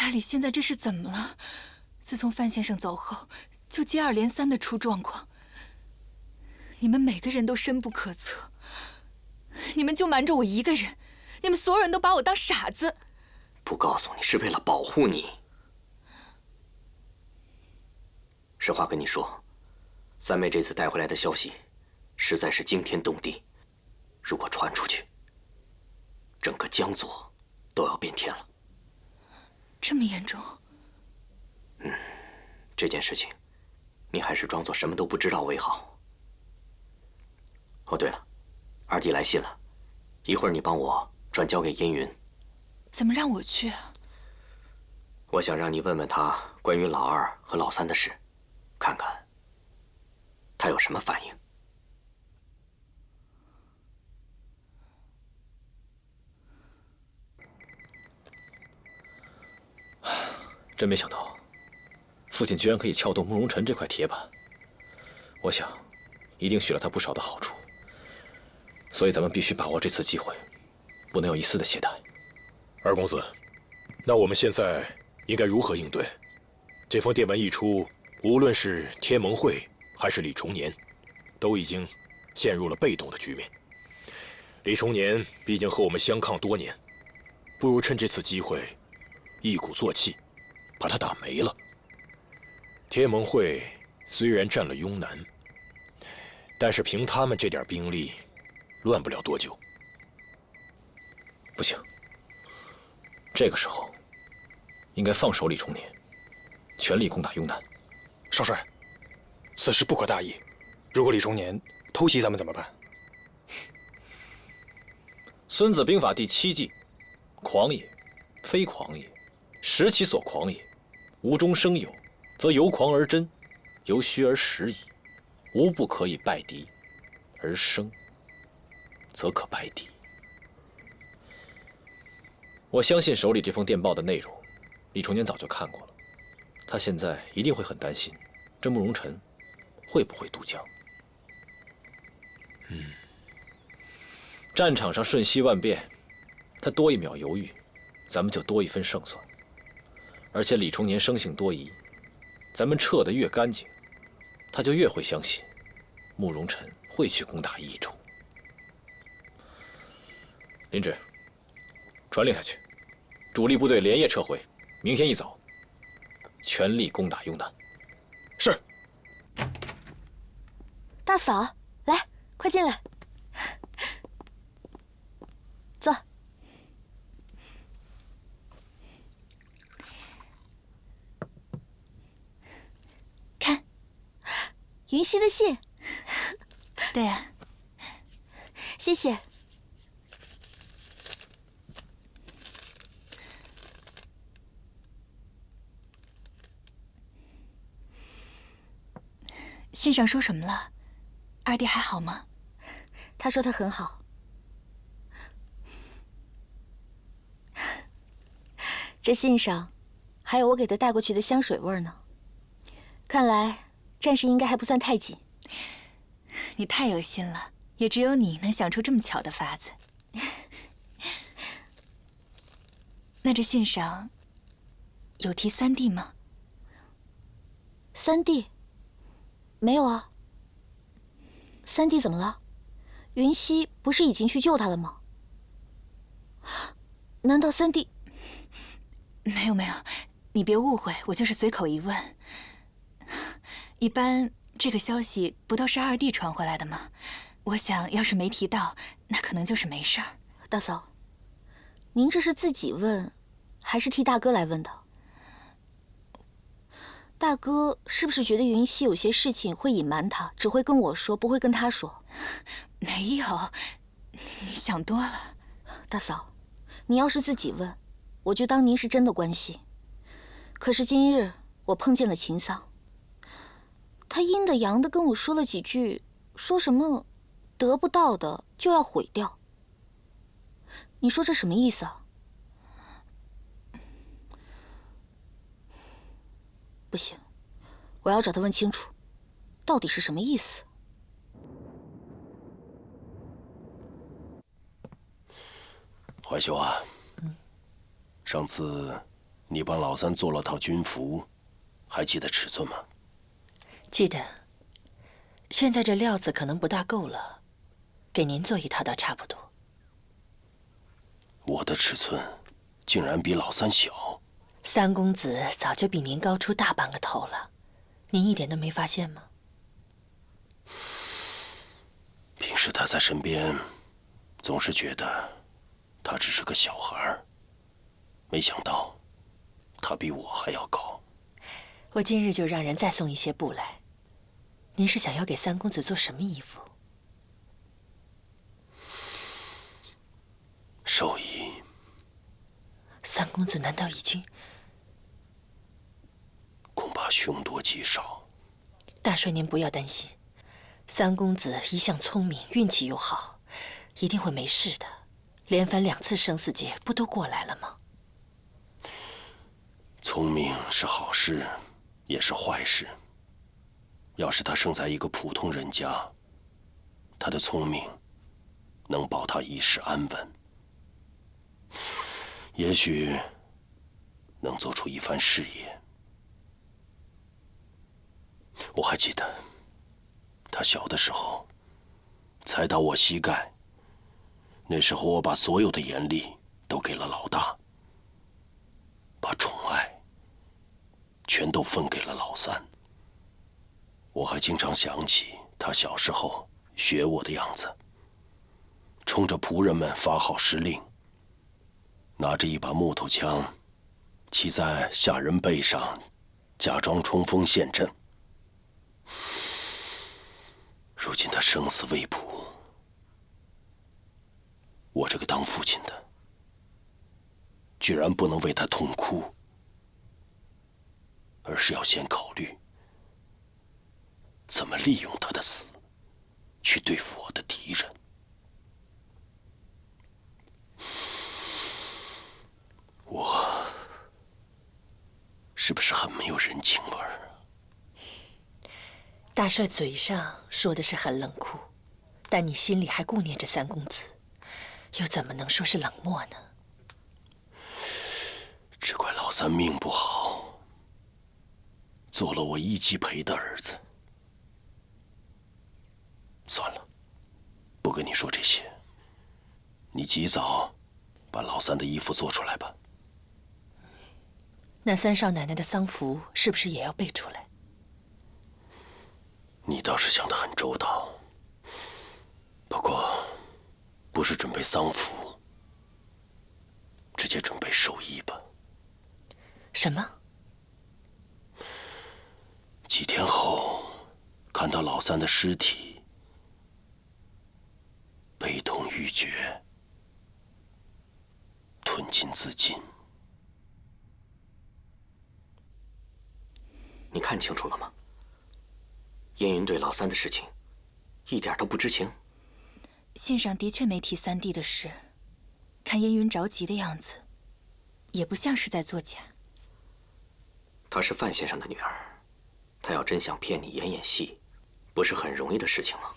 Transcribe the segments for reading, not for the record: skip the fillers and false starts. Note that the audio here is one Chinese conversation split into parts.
家里现在这是怎么了？自从范先生走后，就接二连三的出状况。你们每个人都深不可测，你们就瞒着我一个人，你们所有人都把我当傻子。不告诉你是为了保护你。实话跟你说，三妹这次带回来的消息，实在是惊天动地。如果传出去，整个江左都要变天了。这么严重？这件事情，你还是装作什么都不知道为好。哦，对了，二弟来信了，一会儿你帮我转交给燕云。怎么让我去啊？我想让你问问他关于老二和老三的事，看看他有什么反应。真没想到，父亲居然可以撬动慕容尘这块铁板。我想，一定许了他不少的好处。所以咱们必须把握这次机会，不能有一丝的懈怠。二公子，那我们现在应该如何应对？这封电文一出，无论是天盟会还是李重年，都已经陷入了被动的局面。李重年毕竟和我们相抗多年，不如趁这次机会，一鼓作气，把他打没了。天盟会虽然占了雍南，但是凭他们这点兵力，乱不了多久。不行，这个时候应该放手李重年，全力攻打雍南。少帅，此事不可大意。如果李重年偷袭咱们怎么办？《孙子兵法》第7计：狂也，非狂也，实其所狂也。无中生有，则由狂而真，由虚而实矣。无不可以败敌，而生，则可败敌。我相信手里这封电报的内容，李重年早就看过了。他现在一定会很担心，这慕容尘会不会渡江？战场上瞬息万变，他多一秒犹豫，咱们就多一分胜算。而且李重年生性多疑，咱们撤得越干净，他就越会相信慕容尘会去攻打益州。林芷，传令下去，主力部队连夜撤回，明天一早全力攻打雍南。是。大嫂，来，快进来，坐。看，云溪的信。对啊，谢谢。信上说什么了？二弟还好吗？他说他很好。这信上还有我给他带过去的香水味呢。看来战事应该还不算太紧。你太有心了，也只有你能想出这么巧的法子。那这信上有提三弟吗？三弟？没有啊。三弟怎么了？云溪不是已经去救他了吗？难道三弟……没有没有，你别误会，我就是随口一问。一般这个消息不都是二弟传回来的吗？我想要是没提到，那可能就是没事儿。大嫂，您这是自己问，还是替大哥来问的？大哥是不是觉得云溪有些事情会隐瞒他，只会跟我说，不会跟他说？没有，你想多了。大嫂，你要是自己问，我就当您是真的关心。可是今日我碰见了秦桑，他阴的阳的跟我说了几句，说什么得不到的就要毁掉。你说这什么意思啊？不行，我要找他问清楚，到底是什么意思。怀秀啊，上次你帮老三做了套军服，还记得尺寸吗？记得。现在这料子可能不大够了，给您做一套倒差不多。我的尺寸竟然比老三小。三公子早就比您高出大半个头了，您一点都没发现吗？平时他在身边，总是觉得他只是个小孩儿，没想到他比我还要高。我今日就让人再送一些布来。您是想要给三公子做什么衣服？寿衣。三公子难道已经……恐怕凶多吉少。大帅，您不要担心，三公子一向聪明，运气又好，一定会没事的。连番2次生死劫，不都过来了吗？聪明是好事，也是坏事。要是他生在一个普通人家，他的聪明能保他一世安稳，也许能做出一番事业。我还记得，他小的时候才到我膝盖，那时候我把所有的严厉都给了老大，把宠爱全都分给了老三。我还经常想起他小时候学我的样子，冲着仆人们发号施令，拿着一把木头枪，骑在下人背上，假装冲锋陷阵。如今他生死未卜，我这个当父亲的，居然不能为他痛哭，而是要先考虑怎么利用他的死，去对付我的敌人。我是不是很没有人情味儿啊？大帅嘴上说的是很冷酷，但你心里还顾念着三公子，又怎么能说是冷漠呢？只怪老三命不好，做了我一级陪的儿子。算了，不跟你说这些，你及早把老三的衣服做出来吧。那三少奶奶的丧服是不是也要备出来？你倒是想得很周到，不过不是准备丧服，直接准备寿衣吧。什么？几天后，看到老三的尸体，悲痛欲绝，吞金自尽。你看清楚了吗？燕云对老三的事情一点都不知情。信上的确没提三弟的事，看燕云着急的样子，也不像是在作假。她是范先生的女儿，她要真想骗你演戏，不是很容易的事情吗？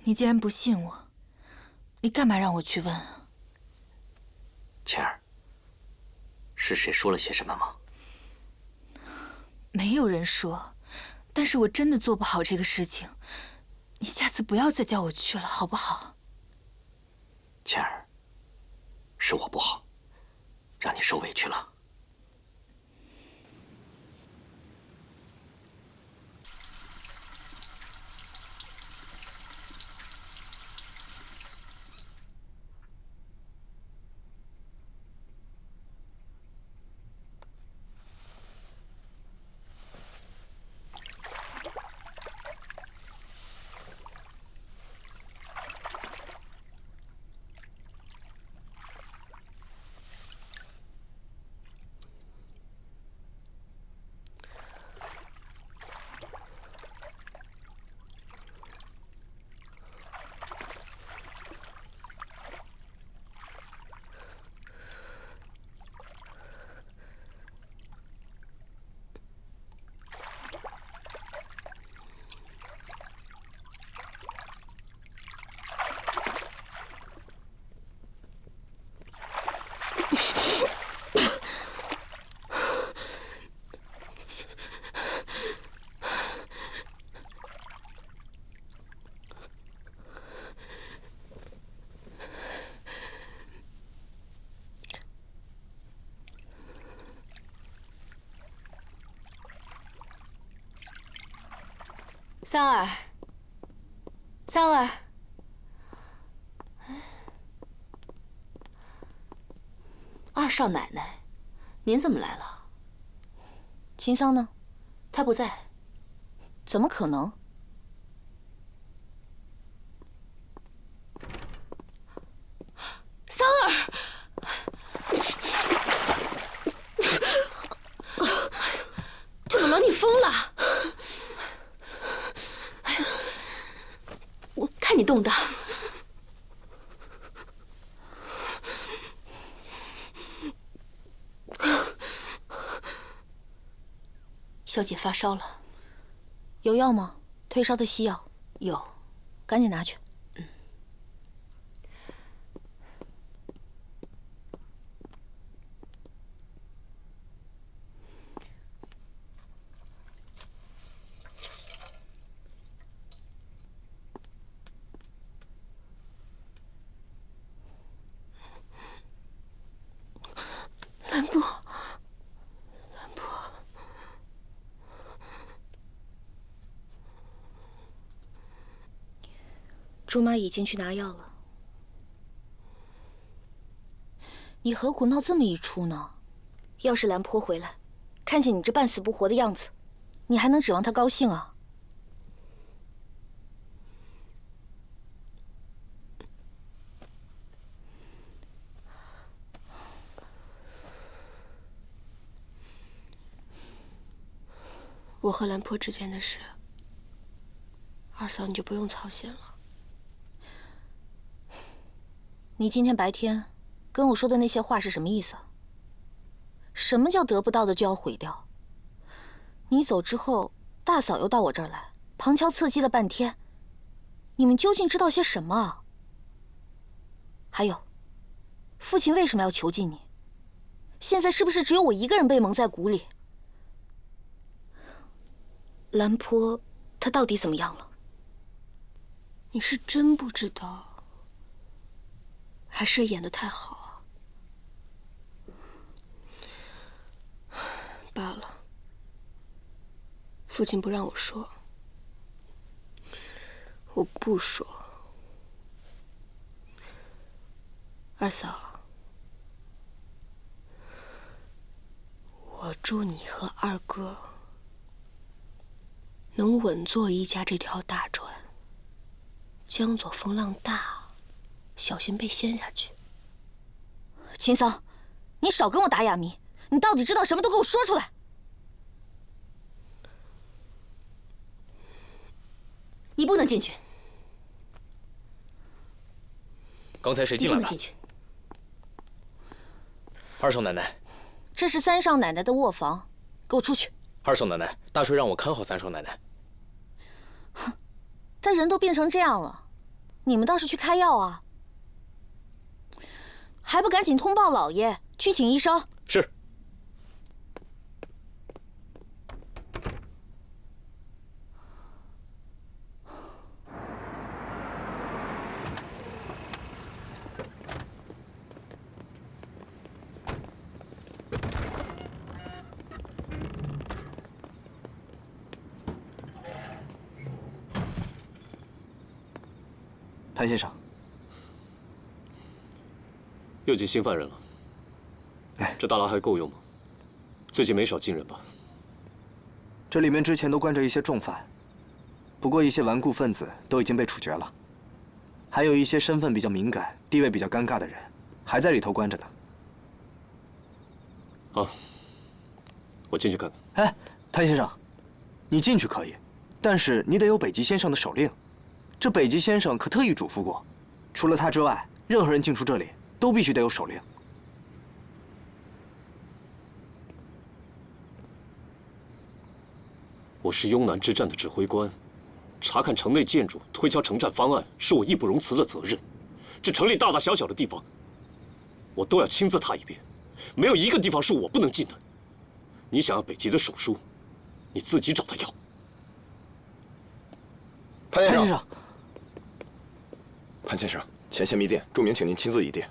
你既然不信我，你干嘛让我去问啊？倩儿，是谁说了些什么吗？没有人说，但是我真的做不好这个事情。你下次不要再叫我去了，好不好？倩儿，是我不好，让你受委屈了。三儿，三儿，二少奶奶，您怎么来了？秦桑呢？她不在。怎么可能？桑儿，怎么了？你疯了？我看你冻的。小姐发烧了，有药吗？退烧的西药有，赶紧拿去。兰波，朱妈已经去拿药了。你何苦闹这么一出呢？要是兰坡回来，看见你这半死不活的样子，你还能指望她高兴啊？我和兰坡之间的事，二嫂你就不用操心了。你今天白天跟我说的那些话是什么意思？什么叫得不到的就要毁掉？你走之后，大嫂又到我这儿来，旁敲侧击了半天。你们究竟知道些什么啊？还有，父亲为什么要囚禁你？现在是不是只有我一个人被蒙在鼓里？兰坡，他到底怎么样了？你是真不知道，还是演得太好啊？罢了，父亲不让我说，我不说。二嫂，我祝你和二哥能稳坐一家这条大船，江左风浪大，小心被掀下去。秦桑，你少跟我打哑谜，你到底知道什么都给我说出来。你不能进去，刚才谁你进来了？不能进去。二少奶奶，这是三少奶奶的卧房，给我出去。二少奶奶，大帅让我看好三少奶奶。他人都变成这样了，你们倒是去开药啊，还不赶紧通报老爷，去请医生。是。潘先生，又进新犯人了。这大牢还够用吗？最近没少进人吧？这里面之前都关着一些重犯，不过一些顽固分子都已经被处决了，还有一些身份比较敏感、地位比较尴尬的人，还在里头关着呢。好，我进去看看。哎，潘先生，你进去可以，但是你得有北极先生的手令。这北极先生可特意嘱咐过，除了他之外，任何人进出这里都必须得有手令。我是雍南之战的指挥官，查看城内建筑、推敲城战方案是我义不容辞的责任。这城里大大小小的地方，我都要亲自踏一遍，没有一个地方是我不能进的。你想要北极的手书，你自己找他要。潘先生，潘先生，前线密电，注明请您亲自一电。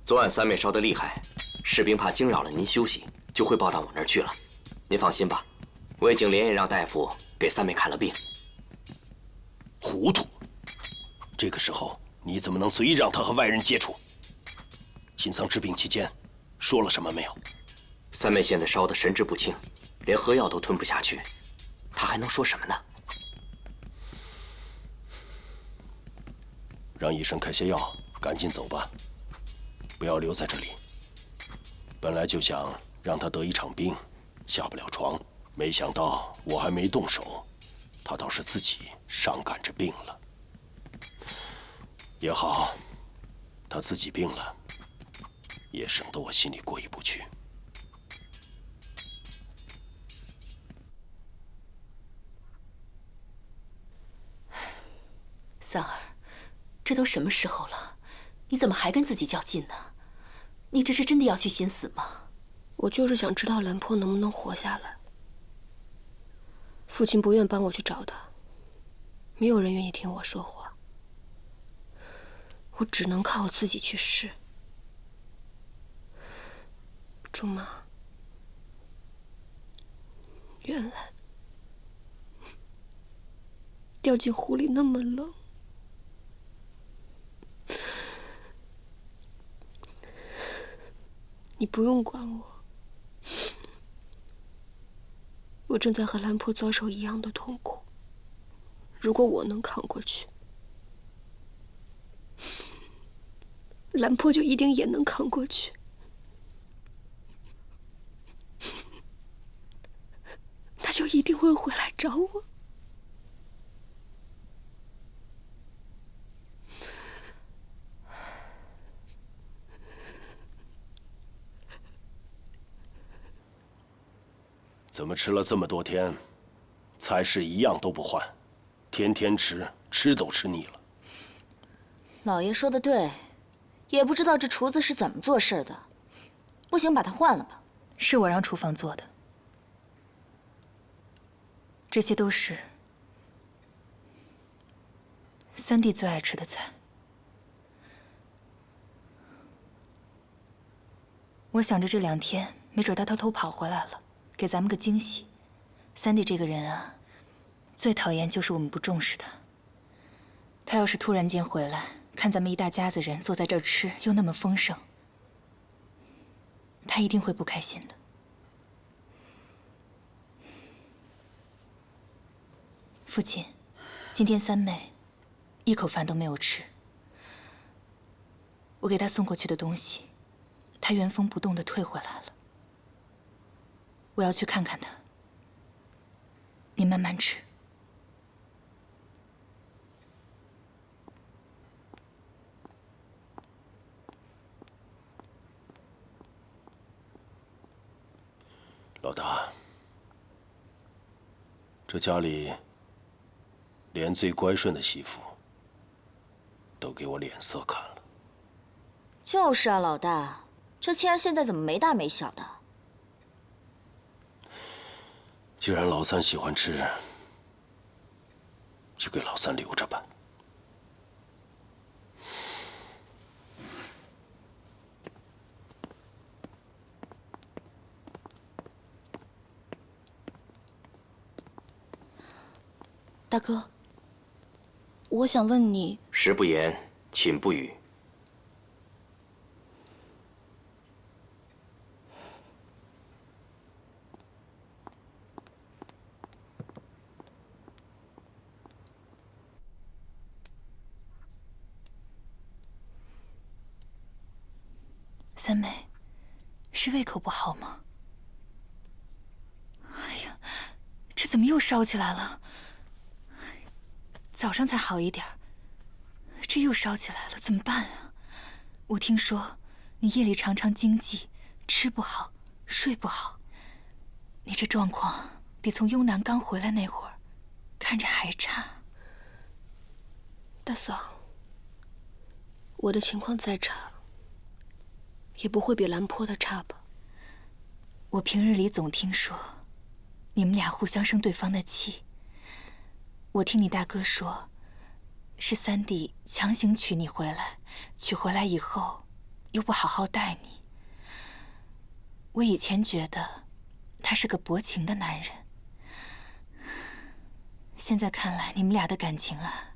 昨晚三妹烧得厉害，士兵怕惊扰了您休息，就汇报到我那儿去了。您放心吧，我已经连夜让大夫给三妹看了病。糊涂！这个时候你怎么能随意让她和外人接触？秦桑治病期间说了什么没有？三妹现在烧得神志不清，连喝药都吞不下去，她还能说什么呢？让医生开些药，赶紧走吧，不要留在这里。本来就想让她得一场病，下不了床，没想到我还没动手，她倒是自己伤感着病了。也好，她自己病了，也省得我心里过意不去。三儿，这都什么时候了，你怎么还跟自己较劲呢？你这是真的要去寻死吗？我就是想知道兰破能不能活下来。父亲不愿帮我去找他，没有人愿意听我说话，我只能靠我自己去试。朱妈，原来掉进湖里那么冷。你不用管我，我正在和兰破遭受一样的痛苦。如果我能扛过去，兰破就一定也能扛过去。他就一定会回来找我。怎么吃了这么多天，菜式一样都不换，天天吃，吃都吃腻了。老爷说的对，也不知道这厨子是怎么做事的。不行，把他换了吧。是我让厨房做的，这些都是三弟最爱吃的菜。我想着这2天，没准他偷偷跑回来了，给咱们个惊喜。三弟这个人啊，最讨厌就是我们不重视他。他要是突然间回来，看咱们一大家子人坐在这儿吃，又那么丰盛，他一定会不开心的。父亲，今天三妹一口饭都没有吃。我给她送过去的东西，她原封不动地退回来了。我要去看看她，您慢慢吃。老大，这家里连最乖顺的媳妇都给我脸色看了。就是啊，老大，这妻儿现在怎么没大没小的？既然老三喜欢吃，就给老三留着吧。大哥，我想问你，食不言，寝不语。三妹，是胃口不好吗？哎呀，这怎么又烧起来了？早上才好一点，这又烧起来了，怎么办啊？我听说你夜里常常惊悸，吃不好，睡不好。你这状况比从雍南刚回来那会儿看着还差。大嫂，我的情况再差，也不会比兰坡的差吧？我平日里总听说，你们俩互相生对方的气。我听你大哥说，是三弟强行娶你回来，娶回来以后，又不好好待你。我以前觉得他是个薄情的男人，现在看来你们俩的感情啊，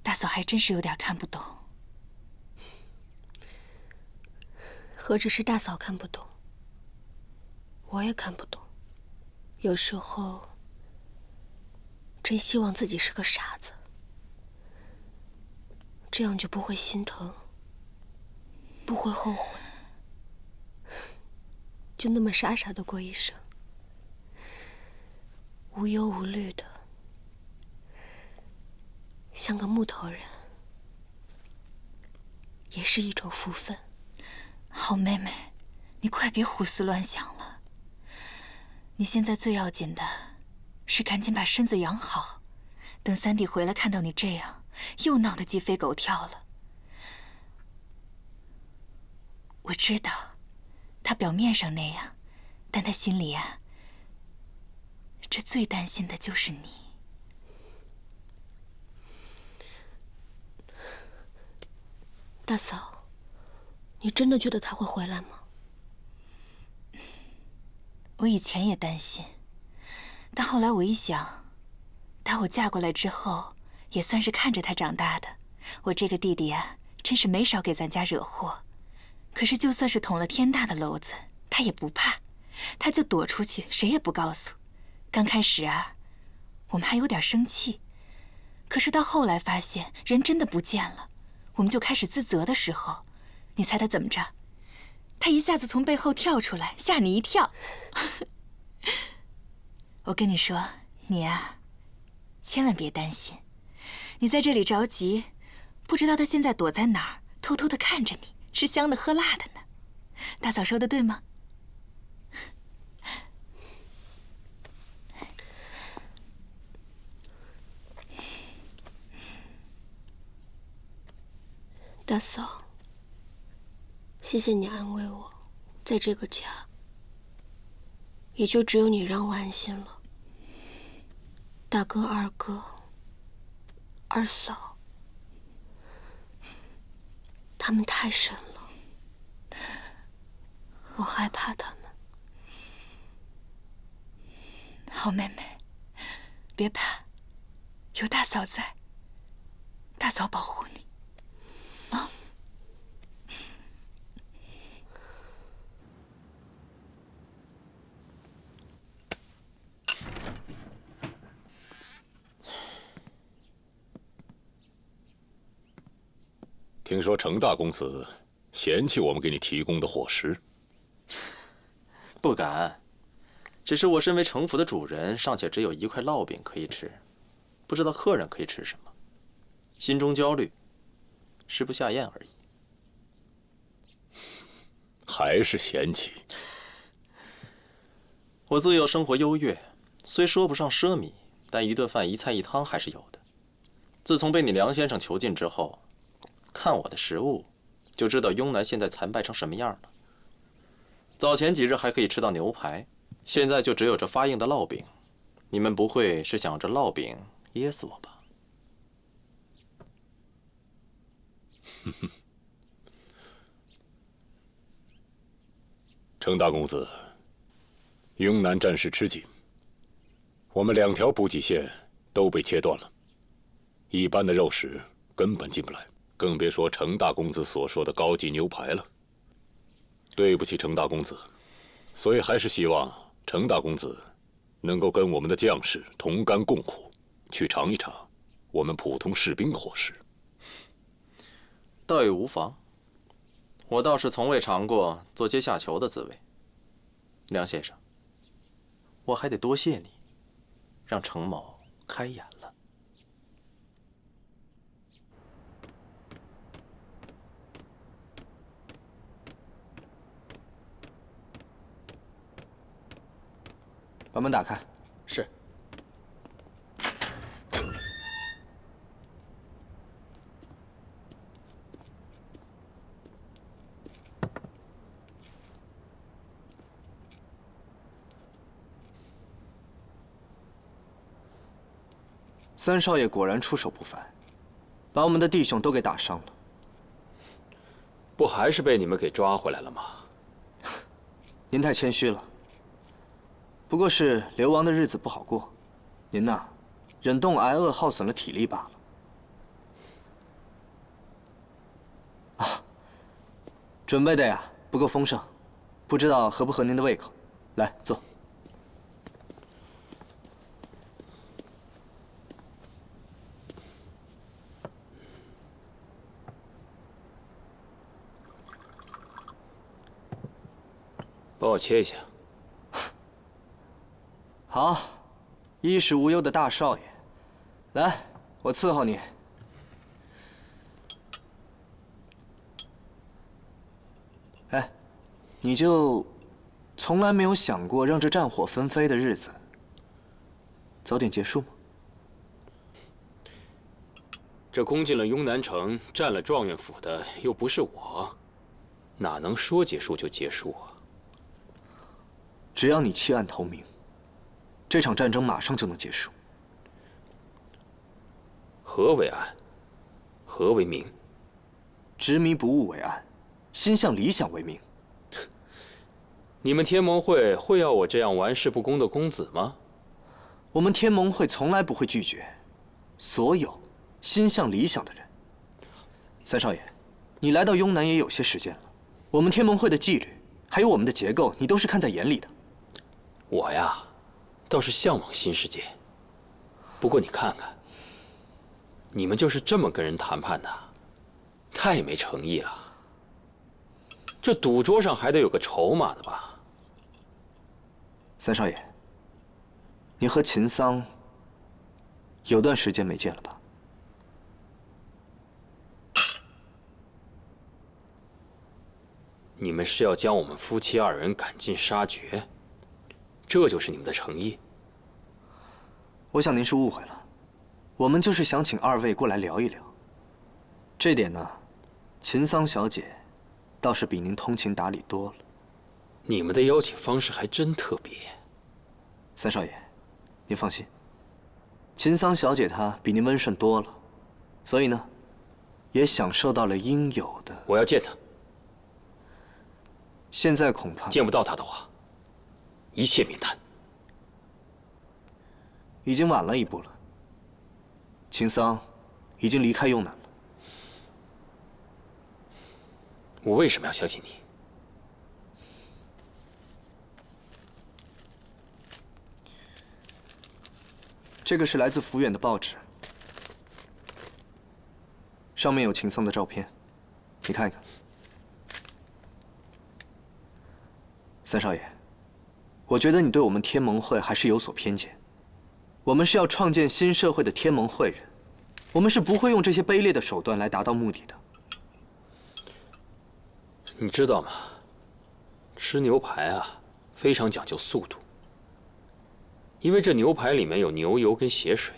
大嫂还真是有点看不懂。何止是大嫂看不懂，我也看不懂。有时候，真希望自己是个傻子，这样就不会心疼，不会后悔，就那么傻傻的过一生，无忧无虑的，像个木头人，也是一种福分。好妹妹，你快别胡思乱想了。你现在最要紧的是赶紧把身子养好，等三弟回来看到你这样，又闹得鸡飞狗跳了。我知道，他表面上那样，但他心里啊，这最担心的就是你。大嫂。你真的觉得他会回来吗？我以前也担心，但后来我一想，打我嫁过来之后，也算是看着他长大的。我这个弟弟啊，真是没少给咱家惹祸。可是就算是捅了天大的篓子，他也不怕，他就躲出去，谁也不告诉。刚开始啊，我们还有点生气，可是到后来发现人真的不见了，我们就开始自责的时候。你猜他怎么着？他一下子从背后跳出来，吓你一跳。我跟你说，你啊，千万别担心。你在这里着急，不知道他现在躲在哪儿，偷偷的看着你，吃香的喝辣的呢。大嫂说的对吗？大嫂。谢谢你安慰我，在这个家，也就只有你让我安心了。大哥、二哥、二嫂，他们太深了，我害怕他们。好妹妹，别怕，有大嫂在，大嫂保护你。啊。听说程大公子嫌弃我们给你提供的伙食，不敢，只是我身为程府的主人，尚且只有一块烙饼可以吃，不知道客人可以吃什么，心中焦虑，食不下咽而已。还是嫌弃？我自幼生活优越，虽说不上奢靡，但一顿饭一菜一汤还是有的。自从被你梁先生囚禁之后，看我的食物，就知道雍南现在残败成什么样了。早前几日还可以吃到牛排，现在就只有这发硬的烙饼。你们不会是想着烙饼噎死我吧？程大公子，雍南战事吃紧，我们2条补给线都被切断了，一般的肉食根本进不来。更别说程大公子所说的高级牛排了。对不起，程大公子，所以还是希望程大公子能够跟我们的将士同甘共苦，去尝一尝我们普通士兵的伙食。倒也无妨，我倒是从未尝过做阶下囚的滋味。梁先生，我还得多谢你，让程某开眼了。把门打开。是。三少爷果然出手不凡，把我们的弟兄都给打伤了。不还是被你们给抓回来了吗？您太谦虚了。不过是流亡的日子不好过，您呐，忍冻挨饿耗损了体力罢了。啊，准备的呀不够丰盛，不知道合不合您的胃口。来，坐。帮我切一下。好，衣食无忧的大少爷，来，我伺候你。哎，你就从来没有想过让这战火纷飞的日子早点结束吗？这攻进了雍南城、占了状元府的又不是我，哪能说结束就结束啊？只要你弃暗投明，这场战争马上就能结束。何为暗？何为明？执迷不悟为暗，心向理想为明。你们天盟会会要我这样玩世不恭的公子吗？我们天盟会从来不会拒绝所有心向理想的人。三少爷，你来到雍南也有些时间了，我们天盟会的纪律，还有我们的结构，你都是看在眼里的。我呀，倒是向往新世界。不过你看看，你们就是这么跟人谈判的，太没诚意了。这赌桌上还得有个筹码的吧？三少爷，你和秦桑有段时间没见了吧？你们是要将我们夫妻二人赶尽杀绝？这就是你们的诚意？我想您是误会了，我们就是想请二位过来聊一聊。这点呢，秦桑小姐倒是比您通情达理多了。你们的邀请方式还真特别。三少爷，您放心，秦桑小姐她比您温顺多了，所以呢，也享受到了应有的。我要见她。现在恐怕见不到她的话，一切免谈。已经晚了一步了。秦桑已经离开雍南了。我为什么要相信你？这个是来自抚远的报纸，上面有秦桑的照片，你看一看。三少爷，我觉得你对我们天盟会还是有所偏见。我们是要创建新社会的天盟会人，我们是不会用这些卑劣的手段来达到目的的。你知道吗？吃牛排啊，非常讲究速度。因为这牛排里面有牛油跟血水，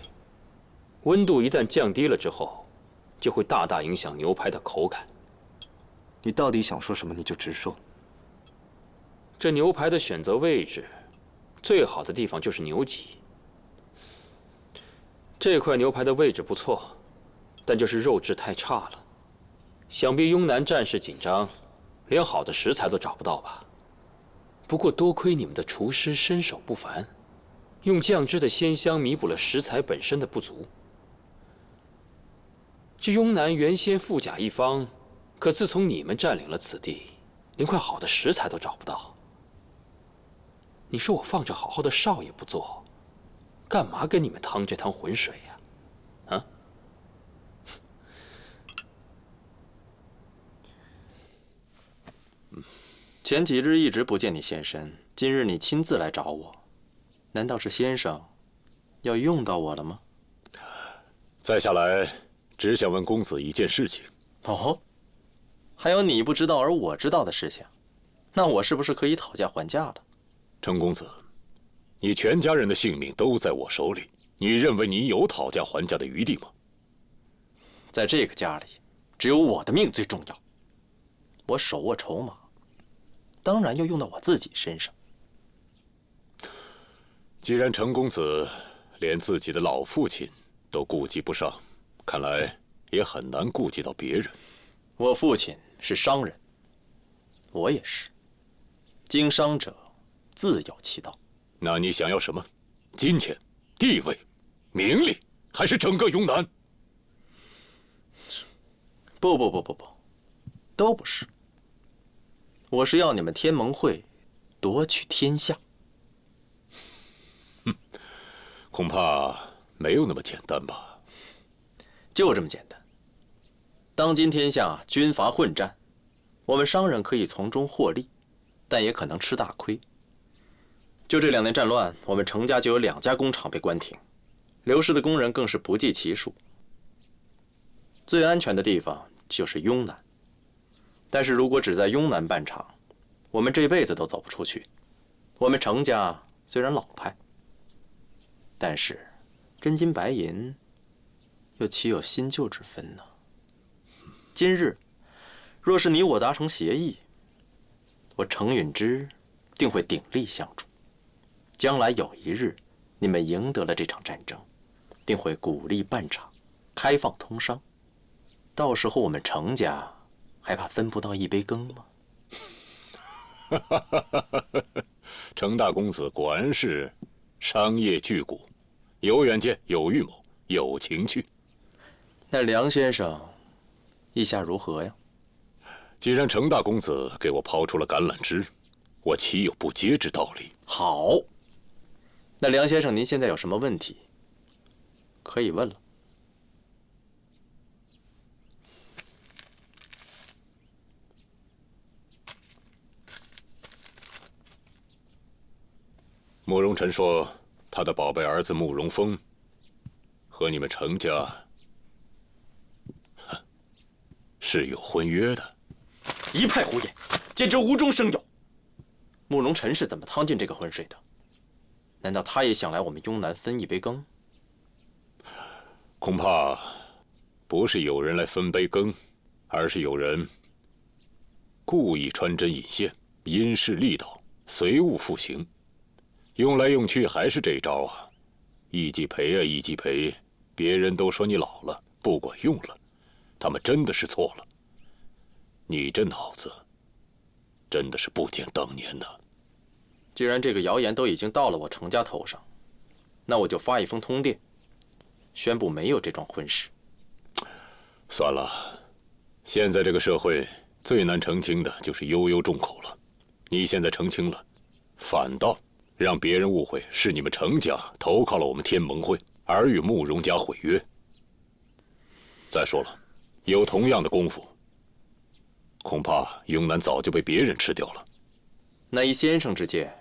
温度一旦降低了之后，就会大大影响牛排的口感。你到底想说什么，你就直说。这牛排的选择位置，最好的地方就是牛脊。这块牛排的位置不错，但就是肉质太差了。想必雍南战事紧张，连好的食材都找不到吧？不过多亏你们的厨师身手不凡，用酱汁的鲜香弥补了食材本身的不足。这雍南原先富甲一方，可自从你们占领了此地，连块好的食材都找不到。你说我放着好好的少爷不做，干嘛跟你们趟这趟浑水呀？啊？前几日一直不见你现身，今日你亲自来找我，难道是先生要用到我了吗？再下来，只想问公子一件事情。哦，还有你不知道而我知道的事情，那我是不是可以讨价还价了？程公子，你全家人的性命都在我手里，你认为你有讨价还价的余地吗？在这个家里，只有我的命最重要。我手握筹码，当然要用到我自己身上。既然程公子连自己的老父亲都顾及不上，看来也很难顾及到别人。我父亲是商人，我也是。经商者，自有其道。那你想要什么？金钱、地位、名利，还是整个雍南？不，都不是。我是要你们天盟会夺取天下。恐怕没有那么简单吧？就这么简单。当今天下军阀混战，我们商人可以从中获利，但也可能吃大亏。就这2年战乱，我们程家就有2家工厂被关停，流失的工人更是不计其数。最安全的地方就是雍南，但是如果只在雍南办厂，我们这辈子都走不出去。我们程家虽然老派，但是真金白银又岂有新旧之分呢？今日若是你我达成协议，我程允之定会鼎力相助。将来有一日，你们赢得了这场战争，定会鼓励办厂，开放通商。到时候我们程家还怕分不到一杯羹吗？程大公子果然是商业巨贾，有远见，有预谋，有情趣。那梁先生，意下如何呀？既然程大公子给我抛出了橄榄枝，我岂有不接之道理？好，那梁先生，您现在有什么问题可以问了。慕容晨说，他的宝贝儿子慕容峰和你们程家是有婚约的。一派胡言，简直无中生有。慕容晨是怎么趟进这个浑水的？难道他也想来我们雍南分一杯羹？恐怕不是有人来分杯羹，而是有人故意穿针引线，因势利导，随物复行。用来用去还是这招啊！一击赔啊，一击赔！别人都说你老了，不管用了，他们真的是错了。你这脑子真的是不减当年呐！既然这个谣言都已经到了我程家头上，那我就发一封通电，宣布没有这桩婚事。算了，现在这个社会最难澄清的就是悠悠众口了。你现在澄清了，反倒让别人误会是你们程家投靠了我们天盟会，而与慕容家毁约。再说了，有同样的功夫，恐怕雍南早就被别人吃掉了。那依先生之见，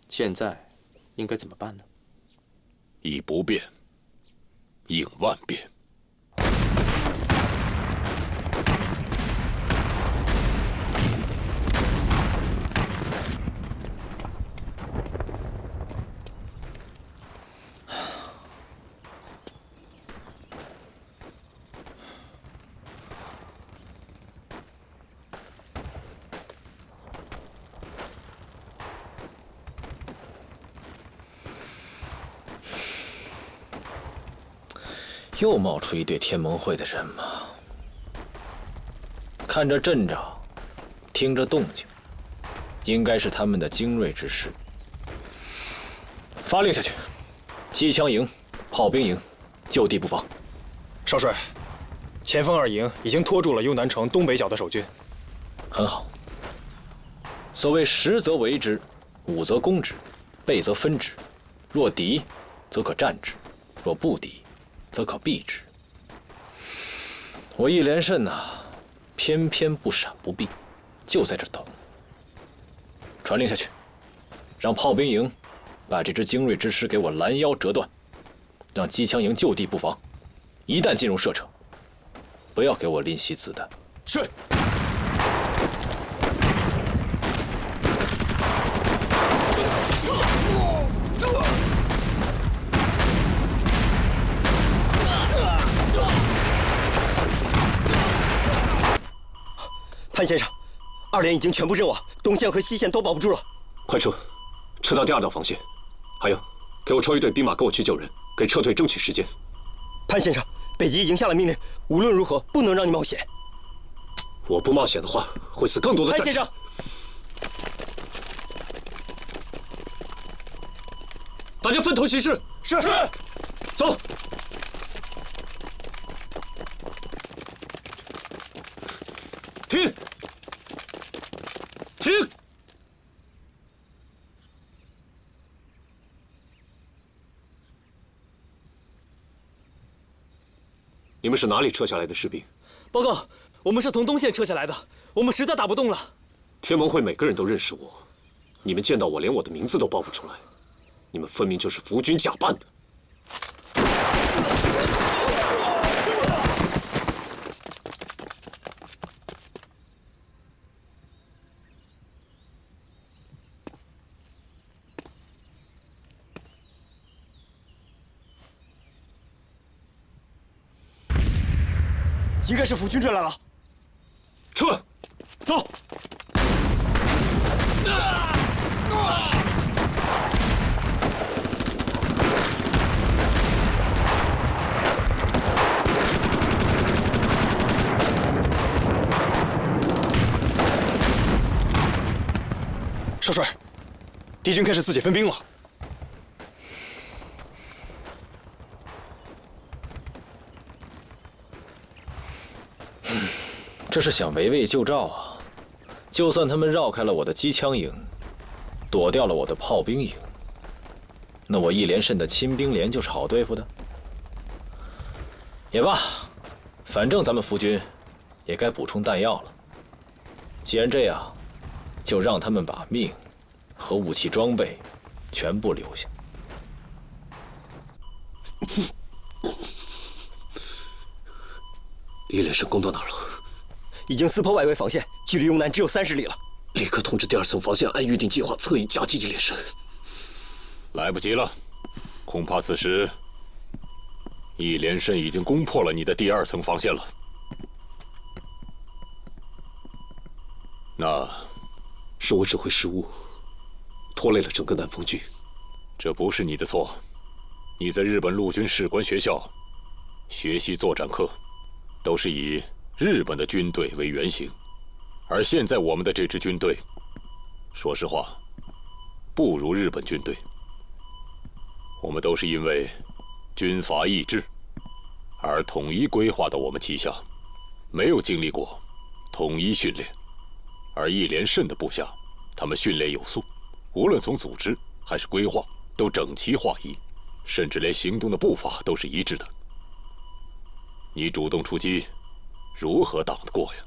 现在应该怎么办呢？以不变应万变。又冒出一队天盟会的人马，看着阵仗，听着动静，应该是他们的精锐之师。发令下去，机枪营、炮兵营就地布防。少帅，前锋2营已经拖住了幽南城东北角的守军。很好。所谓实则为之，武则攻之，备则分之。若敌，则可战之；若不敌，则可避之。我一连胜啊，偏偏不闪不避，就在这等。传令下去，让炮兵营把这支精锐之师给我拦腰折断，让机枪营就地布防。一旦进入射程，不要给我吝惜子弹。是。潘先生，2连已经全部阵亡，东线和西线都保不住了。快撤，撤到第2道防线。还有，给我抽一队兵马跟我去救人，给撤退争取时间。潘先生，北极已经下了命令，无论如何不能让你冒险。我不冒险的话，会死更多的战士。潘先生，大家分头行事。是。走。停！停！你们是哪里撤下来的士兵？报告，我们是从东线撤下来的，我们实在打不动了。天盟会每个人都认识我，你们见到我连我的名字都报不出来，你们分明就是伏军假扮的。应该是伏军追来了。撤！走。少帅，敌军开始自己分兵了。这是想围魏救赵啊！就算他们绕开了我的机枪营，躲掉了我的炮兵营，那我义连慎的亲兵连就是好对付的。也罢，反正咱们伏军也该补充弹药了。既然这样，就让他们把命和武器装备全部留下。义连慎攻到哪儿了？已经撕破外围防线，距离雍南只有30里了。立刻通知第2层防线，按预定计划侧翼夹击义连慎。来不及了，恐怕此时义连慎已经攻破了你的第2层防线了。那是我指挥失误，拖累了整个南方军。这不是你的错，你在日本陆军士官学校学习作战课，都是以日本的军队为原型，而现在我们的这支军队，说实话，不如日本军队。我们都是因为军阀意志而统一规划到我们旗下，没有经历过统一训练。而义连慎的部下，他们训练有素，无论从组织还是规划，都整齐划一，甚至连行动的步伐都是一致的。你主动出击，如何挡得过呀？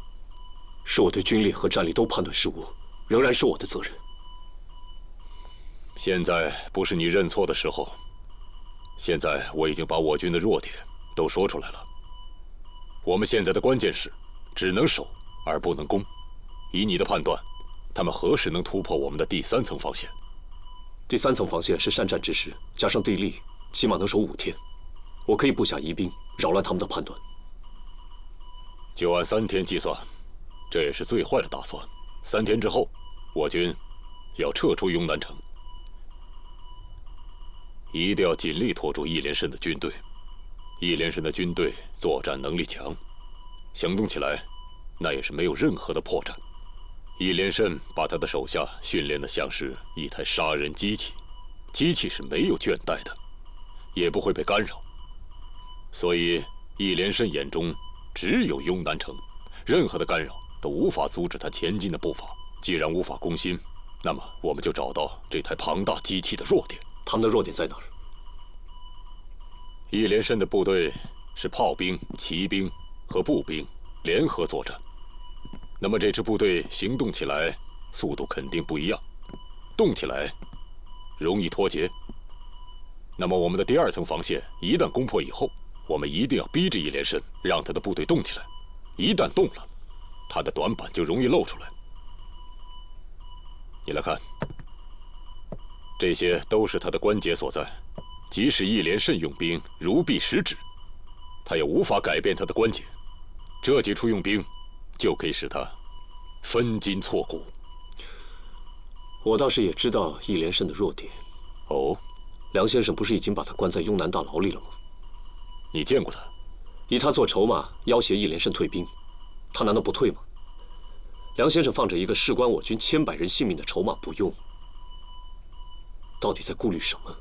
是我对军力和战力都判断失误，仍然是我的责任。现在不是你认错的时候。现在我已经把我军的弱点都说出来了。我们现在的关键是，只能守而不能攻。以你的判断，他们何时能突破我们的第3层防线？第3层防线是善战之时，加上地利，起码能守5天。我可以布下疑兵，扰乱他们的判断。就按3天计算，这也是最坏的打算。3天之后，我军要撤出雍南城，一定要尽力拖住义连慎的军队。义连慎的军队作战能力强，行动起来那也是没有任何的破绽。义连慎把他的手下训练得像是一台杀人机器，机器是没有倦怠的，也不会被干扰。所以义连慎眼中只有雍南城，任何的干扰都无法阻止他前进的步伐。既然无法攻心，那么我们就找到这台庞大机器的弱点。他们的弱点在哪儿？义连慎的部队是炮兵、骑兵和步兵联合作战，那么这支部队行动起来速度肯定不一样，动起来容易脱节。那么我们的第2层防线一旦攻破以后，我们一定要逼着义连慎，让他的部队动起来。一旦动了，他的短板就容易露出来。你来看，这些都是他的关节所在。即使义连慎用兵如臂使指，他也无法改变他的关节。这几处用兵，就可以使他分筋错骨。我倒是也知道义连慎的弱点。哦，梁先生不是已经把他关在雍南大牢里了吗？你见过他？以他做筹码，要挟义连慎退兵，他难道不退吗？梁先生放着一个事关我军千百人性命的筹码不用，到底在顾虑什么？